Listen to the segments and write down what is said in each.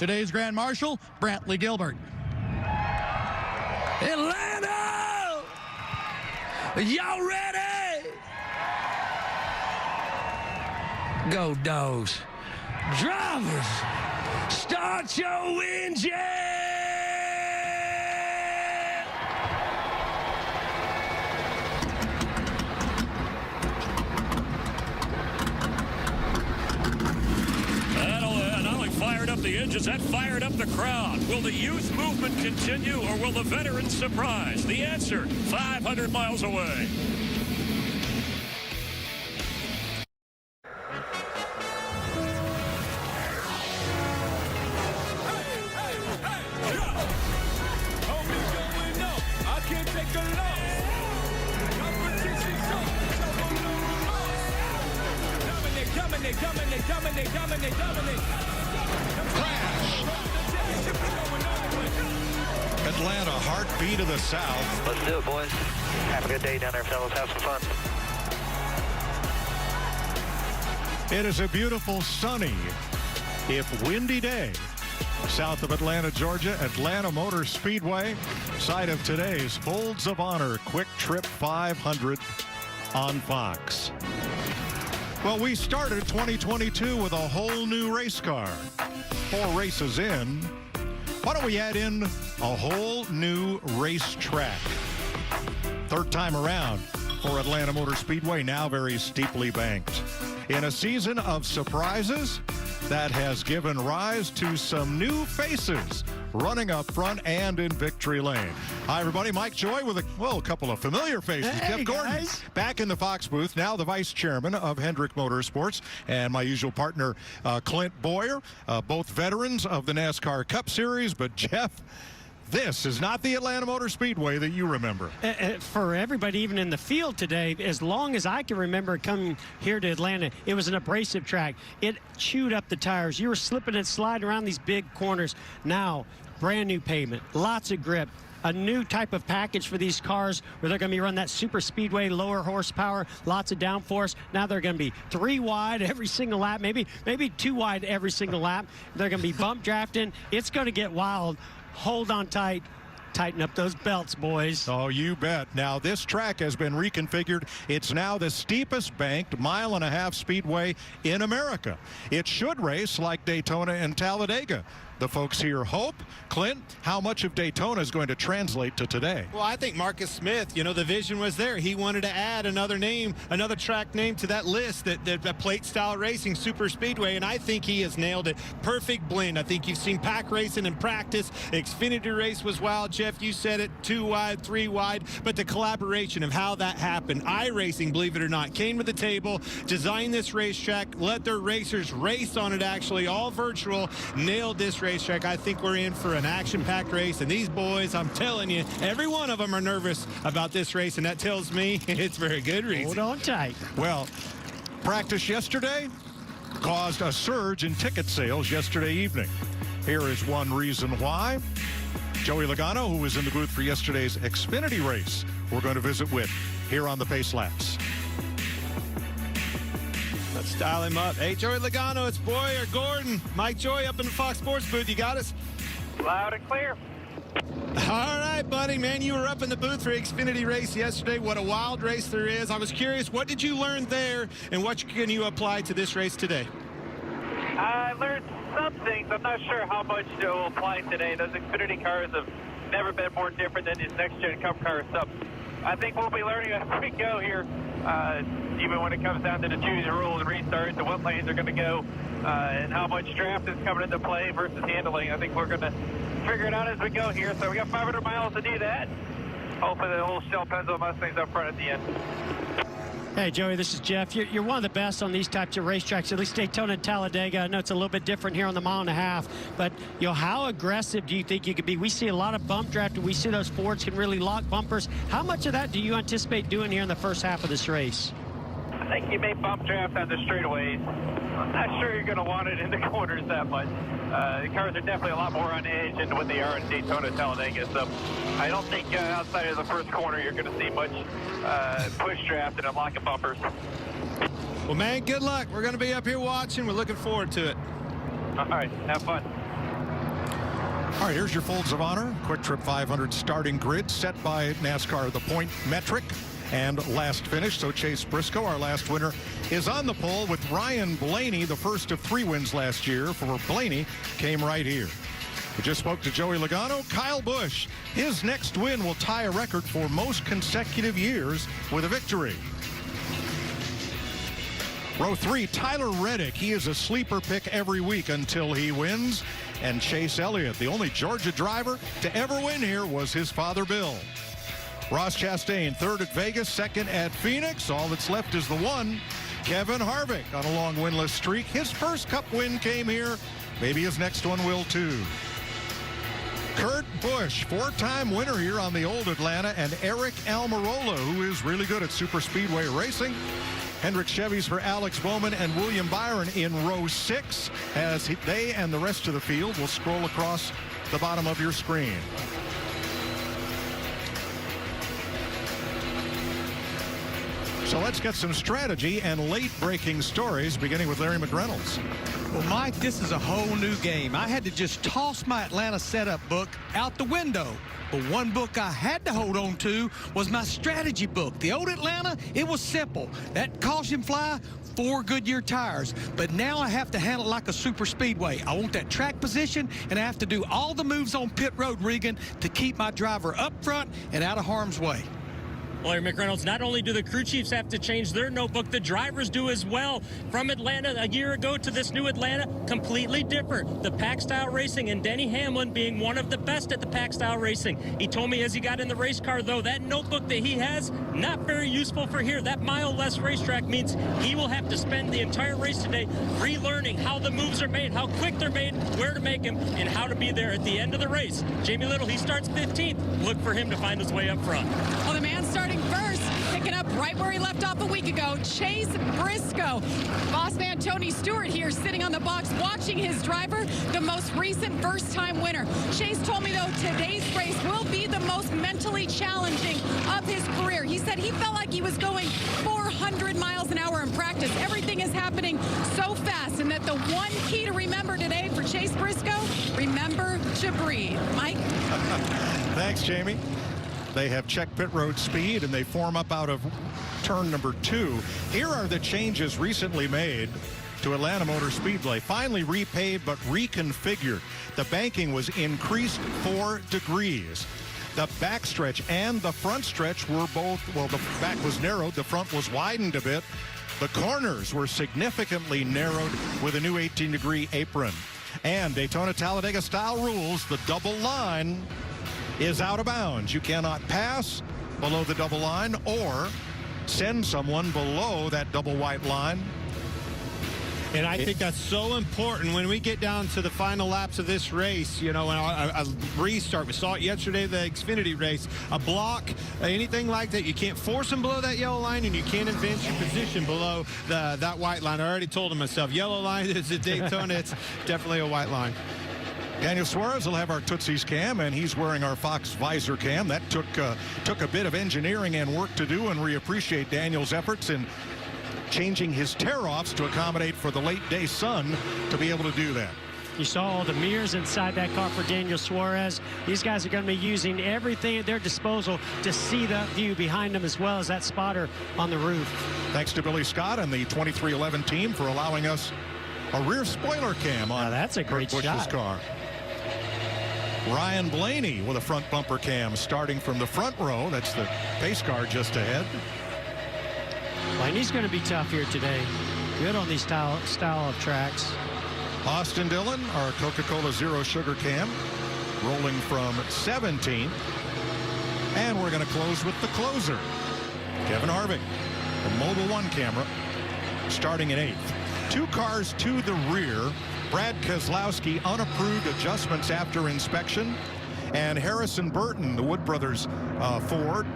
Today's Grand Marshal, Brantley Gilbert. Atlanta! Y'all ready? Go Dogs. Drivers, start your engine! Fired up the engines, that fired up the crowd. Will the youth movement continue, or will the veterans surprise? The answer, 500 miles away. Dominate. Crash. Atlanta, heartbeat of the South. Let's do it, boys. Have a good day down there, fellas. Have some fun. It is a beautiful, sunny, if windy day, south of Atlanta, Georgia, Atlanta Motor Speedway, site of today's Folds of Honor Quick Trip 500 on Fox. Well, we started 2022 with a whole new race car. 4 races in. Why don't we add in a whole new racetrack? Third time around for Atlanta Motor Speedway, now very steeply banked. In a season of surprises that has given rise to some new faces running up front and in victory lane. Hi, everybody. Mike Joy with a couple of familiar faces. Hey, Jeff Gordon guys. back in the Fox booth, now the vice chairman of Hendrick Motorsports, and my usual partner, Clint Boyer, both veterans of the NASCAR Cup Series. But, Jeff, this is not the Atlanta Motor Speedway that you remember. For everybody, even in the field today, as long as I can remember coming here to Atlanta, it was an abrasive track. It chewed up the tires. You were slipping and sliding around these big corners. Now, brand new pavement, lots of grip, a new type of package for these cars where they're going to be running that super speedway, lower horsepower, lots of downforce. Now they're going to be 3 wide every single lap, maybe 2 wide every single lap. They're going to be bump drafting. It's going to get wild. Hold on tight. Tighten up those belts, boys. Oh, you bet. Now, this track has been reconfigured. It's now the steepest banked 1.5 mile speedway in America. It should race like Daytona and Talladega. The folks here hope. Clint, how much of Daytona is going to translate to today? Well, I think Marcus Smith, the vision was there. He wanted to add another name, another track name to that list, that plate style racing super speedway, and I think he has nailed it. Perfect blend. I think you've seen pack racing in practice. Xfinity race was wild. Jeff, you said it, 2 wide, 3 wide, but the collaboration of how that happened. iRacing, believe it or not, came to the table, designed this racetrack, let their racers race on it, actually, all virtual, nailed this racetrack. I think we're in for an action-packed race, and these boys, I'm telling you, every one of them are nervous about this race, and that tells me it's very good reason. Hold on tight. Well, practice yesterday caused a surge in ticket sales yesterday evening. Here is one reason why. Joey Logano, who was in the booth for yesterday's Xfinity race, we're going to visit with here on the Pace Laps. Let's dial him up. Hey, Joey Logano, it's Boyer, Gordon, Mike Joy up in the Fox Sports booth. You got us? Loud and clear. All right, buddy, man, you were up in the booth for Xfinity race yesterday. What a wild race there is. I was curious, what did you learn there, and what can you apply to this race today? I learned some things. I'm not sure how much it will apply today. Those Xfinity cars have never been more different than these next-gen Cup cars. So I think we'll be learning as we go here, even when it comes down to the choose your rules and restarts and what lanes are going to go, and how much draft is coming into play versus handling. I think we're going to figure it out as we go here. So we got 500 miles to do that. Hopefully the whole Shell Pennzoil Mustangs up front at the end. Hey, Joey, this is Jeff. You're one of the best on these types of racetracks, at least Daytona and Talladega. I know it's a little bit different here on the 1.5 mile, but, how aggressive do you think you could be? We see a lot of bump drafting. We see those Fords can really lock bumpers. How much of that do you anticipate doing here in the first half of this race? I think you may bump draft on the straightaways. I'm not sure you're going to want it in the corners that much. The cars are definitely a lot more on edge than what they are in Daytona, Talladega. So I don't think outside of the first corner you're going to see much push draft and unlocking bumpers. Well, man, good luck. We're going to be up here watching. We're looking forward to it. All right, have fun. All right, here's your Folds of Honor. Quick Trip 500 starting grid set by NASCAR, the point metric and last finish. So Chase Briscoe, our last winner, is on the pole with Ryan Blaney. The first of 3 wins last year for Blaney came right here. We just spoke to Joey Logano. Kyle Busch, his next win will tie a record for most consecutive years with a victory. Row 3, Tyler Reddick. He is a sleeper pick every week until he wins. And Chase Elliott, the only Georgia driver to ever win here, was his father, Bill. Ross Chastain, 3rd at Vegas, 2nd at Phoenix. All that's left is the 1. Kevin Harvick on a long winless streak. His first Cup win came here. Maybe his next one will too. Kurt Busch, 4-time winner here on the old Atlanta, and Eric Almirola, who is really good at super speedway racing. Hendrick Chevys for Alex Bowman and William Byron in row 6, as they and the rest of the field will scroll across the bottom of your screen. So let's get some strategy and late-breaking stories, beginning with Larry McReynolds. Well, Mike, this is a whole new game. I had to just toss my Atlanta setup book out the window. But one book I had to hold on to was my strategy book. The old Atlanta, it was simple. That caution fly, 4 Goodyear tires. But now I have to handle it like a super speedway. I want that track position, and I have to do all the moves on pit road, Regan, to keep my driver up front and out of harm's way. Larry McReynolds, not only do the crew chiefs have to change their notebook, the drivers do as well. From Atlanta a year ago to this new Atlanta, completely different. The pack style racing and Denny Hamlin being one of the best at the pack style racing. He told me as he got in the race car, though, that notebook that he has, not very useful for here. That mile less racetrack means he will have to spend the entire race today relearning how the moves are made, how quick they're made, where to make them, and how to be there at the end of the race. Jamie Little, he starts 15th. Look for him to find his way up front. Well, the man starting first, picking up right where he left off a week ago, Chase Briscoe. Boss man Tony Stewart here sitting on the box watching his driver, the most recent first-time winner. Chase told me, though, today's race will be the most mentally challenging of his career. He said he felt like he was going 400 miles an hour in practice. Everything is happening so fast, and that the one key to remember today for Chase Briscoe, remember to breathe. Mike? Thanks, Jamie. They have checked pit road speed, and they form up out of turn number 2. Here are the changes recently made to Atlanta Motor Speedway. Finally repaved but reconfigured. The banking was increased 4 degrees. The backstretch and the front stretch were both, well, the back was narrowed, the front was widened a bit. The corners were significantly narrowed with a new 18-degree apron. And Daytona Talladega style rules, the double line is out of bounds. You cannot pass below the double line or send someone below that double white line. And I think that's so important when we get down to the final laps of this race, you know, a restart. We saw it yesterday, the Xfinity race. A block, anything like that, you can't force them below that yellow line, and you can't advance your position below that white line. I already told him myself, yellow line is at Daytona. It's definitely a white line. Daniel Suarez will have our Tootsie's cam, and he's wearing our Fox visor cam. That took a bit of engineering and work to do, and we appreciate Daniel's efforts in changing his tear-offs to accommodate for the late-day sun to be able to do that. You saw all the mirrors inside that car for Daniel Suarez. These guys are going to be using everything at their disposal to see that view behind them, as well as that spotter on the roof. Thanks to Billy Scott and the 2311 team for allowing us a rear spoiler cam on that's a great Busch's shot. car. Ryan Blaney with a front bumper cam starting from the front row. That's the pace car just ahead. Blaney's going to be tough here today. Good on these style of tracks. Austin Dillon, our Coca-Cola Zero Sugar cam, rolling from 17th. And we're going to close with the closer, Kevin Harvick, the Mobil 1 camera, starting in 8th. 2 cars to the rear. Brad Keselowski, unapproved adjustments after inspection. And Harrison Burton, the Wood Brothers Ford,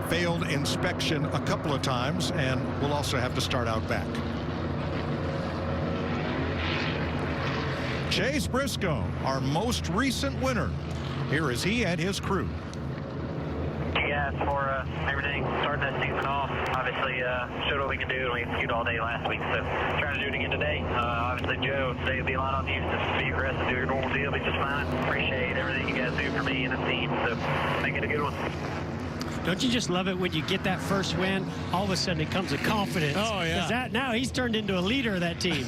failed inspection a couple of times and will also have to start out back. Chase Briscoe, our most recent winner. Here is he and his crew. Yeah, fast for everything starting that season off. Obviously, showed what we can do, and we executed all day last week. So trying to do it again today. Obviously, Joe, today will be a lot on you. Just be aggressive, do your normal deal, be just fine. Appreciate everything you guys do for me and the team. So make it a good one. Don't you just love it when you get that first win? All of a sudden, it comes a confidence. Oh, yeah. 'Cause now he's turned into a leader of that team.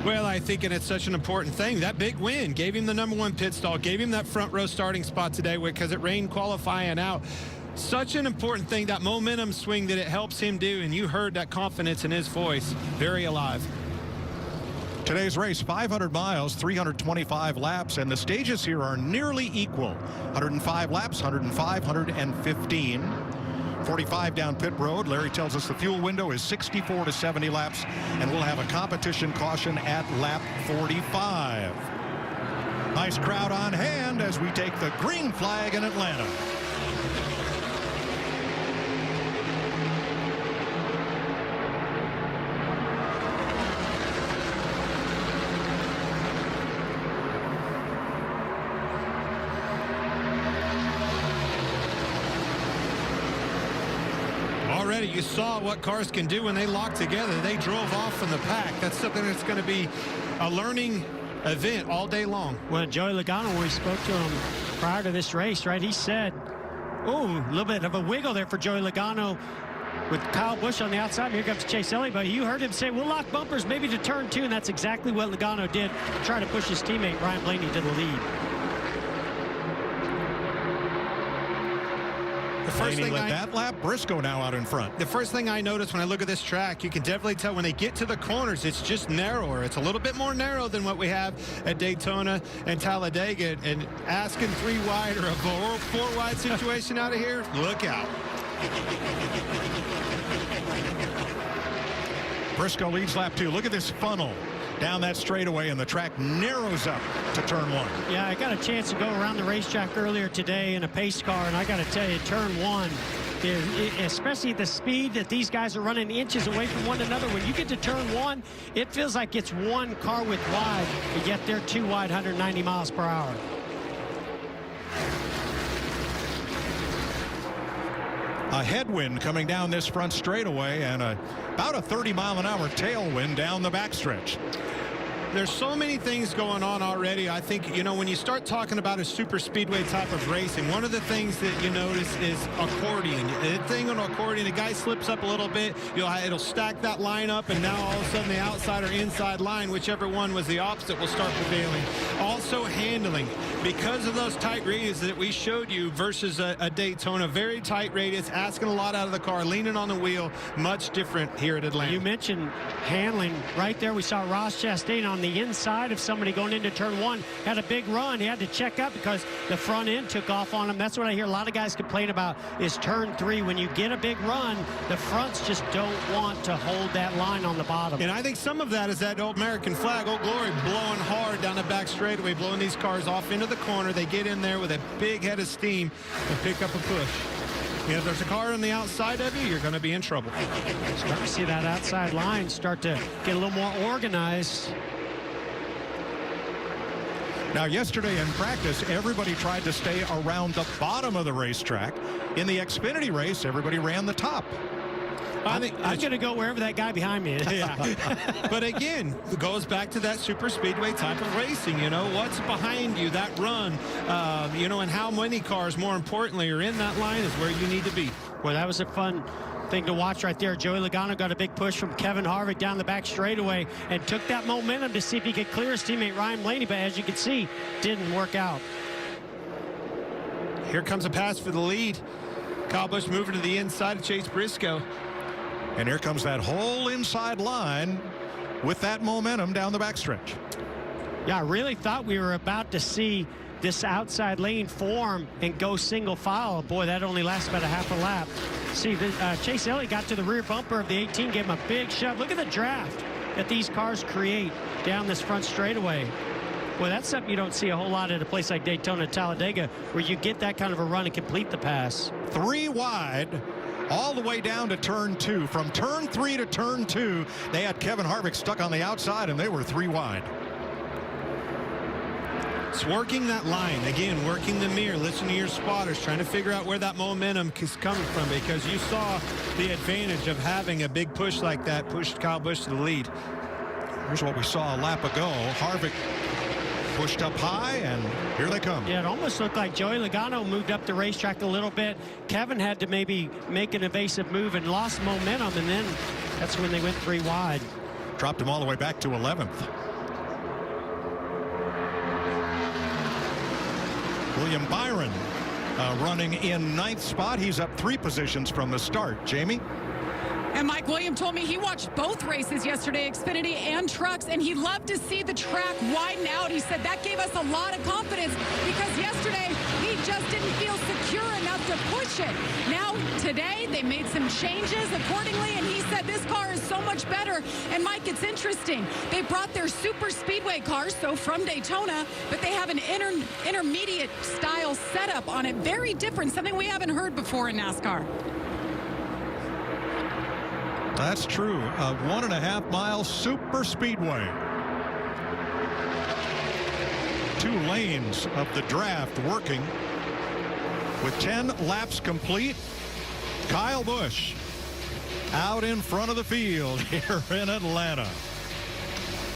Well, I think, and it's such an important thing. That big win gave him the #1 pit stall, gave him that front row starting spot today because it rained qualifying out. Such an important thing, that momentum swing that it helps him do, and you heard that confidence in his voice. Very alive. Today's race, 500 miles, 325 laps, and the stages here are nearly equal. 105 laps, 105, 115. 45 down pit road. Larry tells us the fuel window is 64 to 70 laps, and we'll have a competition caution at lap 45. Nice crowd on hand as we take the green flag in Atlanta. Already, you saw what cars can do when they lock together. They drove off from the pack. That's something that's going to be a learning event all day long. Well, Joey Logano, when we spoke to him prior to this race, right, he said, oh, a little bit of a wiggle there for Joey Logano with Kyle Busch on the outside. Here comes Chase Elliott, but you heard him say, we'll lock bumpers maybe to turn 2, and that's exactly what Logano did to try to push his teammate Ryan Blaney to the lead. Blaney led that lap. Briscoe now out in front. The first thing I notice when I look at this track, you can definitely tell when they get to the corners, it's just narrower. It's a little bit more narrow than what we have at Daytona and Talladega. And asking 3 wide or a 4 wide situation out of here, look out. Briscoe leads lap 2. Look at this funnel down that straightaway, and the track narrows up to turn 1. Yeah, I got a chance to go around the racetrack earlier today in a pace car, and I got to tell you, turn 1, especially the speed that these guys are running inches away from one another, when you get to turn 1, it feels like it's one car width wide, but yet they're 2 wide, 190 miles per hour. A headwind coming down this front straightaway, and about a 30-mile-an-hour tailwind down the backstretch. There's so many things going on already. I think, you know, when you start talking about a super speedway type of racing, one of the things that you notice is accordion. The thing on accordion, the guy slips up a little bit, it'll stack that line up, and now all of a sudden the outside or inside line, whichever one was the opposite, will start prevailing. Also handling, because of those tight radiuses that we showed you versus a Daytona, very tight radius, asking a lot out of the car, leaning on the wheel, much different here at Atlanta. You mentioned handling. Right there we saw Ross Chastain on the inside of somebody going into turn 1, had a big run. He had to check up because the front end took off on him. That's what I hear a lot of guys complain about, is turn 3. When you get a big run, the fronts just don't want to hold that line on the bottom. And I think some of that is that old American flag, Old Glory, blowing hard down the back straightaway, blowing these cars off into the corner. They get in there with a big head of steam and pick up a push. If there's a car on the outside of you, you're going to be in trouble. Start to see that outside line start to get a little more organized. Now, yesterday in practice, everybody tried to stay around the bottom of the racetrack. In the Xfinity race, everybody ran the top. I'm going to go wherever that guy behind me is. Yeah. But again, it goes back to that super speedway type of racing. You know, what's behind you, that run, and how many cars, more importantly, are in that line is where you need to be. Well, that was a fun thing to watch right there. Joey Logano got a big push from Kevin Harvick down the back straightaway and took that momentum to see if he could clear his teammate Ryan Blaney, but as you can see, didn't work out. Here comes a pass for the lead. Kyle Busch moving to the inside of Chase Briscoe. And here comes that whole inside line with that momentum down the backstretch. Yeah, I really thought we were about to see this outside lane form and go single file. Boy, that only lasts about a half a lap. See, Chase Elliott got to the rear bumper of the 18, gave him a big shove. Look at the draft that these cars create down this front straightaway. Well, that's something you don't see a whole lot at a place like Daytona, Talladega, where you get that kind of a run and complete the pass. 3 wide. All the way down to turn 2. From turn 3 to turn 2, they had Kevin Harvick stuck on the outside, and they were 3 wide. It's working that line. Again, working the mirror. Listen to your spotters, trying to figure out where that momentum is coming from, because you saw the advantage of having a big push like that pushed Kyle Busch to the lead. Here's what we saw a lap ago. Harvick pushed up high, and here they come. Yeah, it almost looked like Joey Logano moved up the racetrack a little bit. Kevin had to maybe make an evasive move and lost momentum, and then that's when they went 3 wide. Dropped him all the way back to 11th. William Byron running in 9th spot. He's up 3 positions from the start. Jamie? And Mike William told me he watched both races yesterday, Xfinity and trucks, and he loved to see the track widen out. He said that gave us a lot of confidence because yesterday he just didn't feel secure enough to push it. Now, today, they made some changes accordingly, and he said this car is so much better. And Mike, it's interesting. They brought their super speedway cars, so from Daytona, but they have an intermediate style setup on it. Very different, something we haven't heard before in NASCAR. That's true. A 1.5 mile super speedway. 2 lanes of the draft working. With 10 laps complete, Kyle Busch out in front of the field here in Atlanta.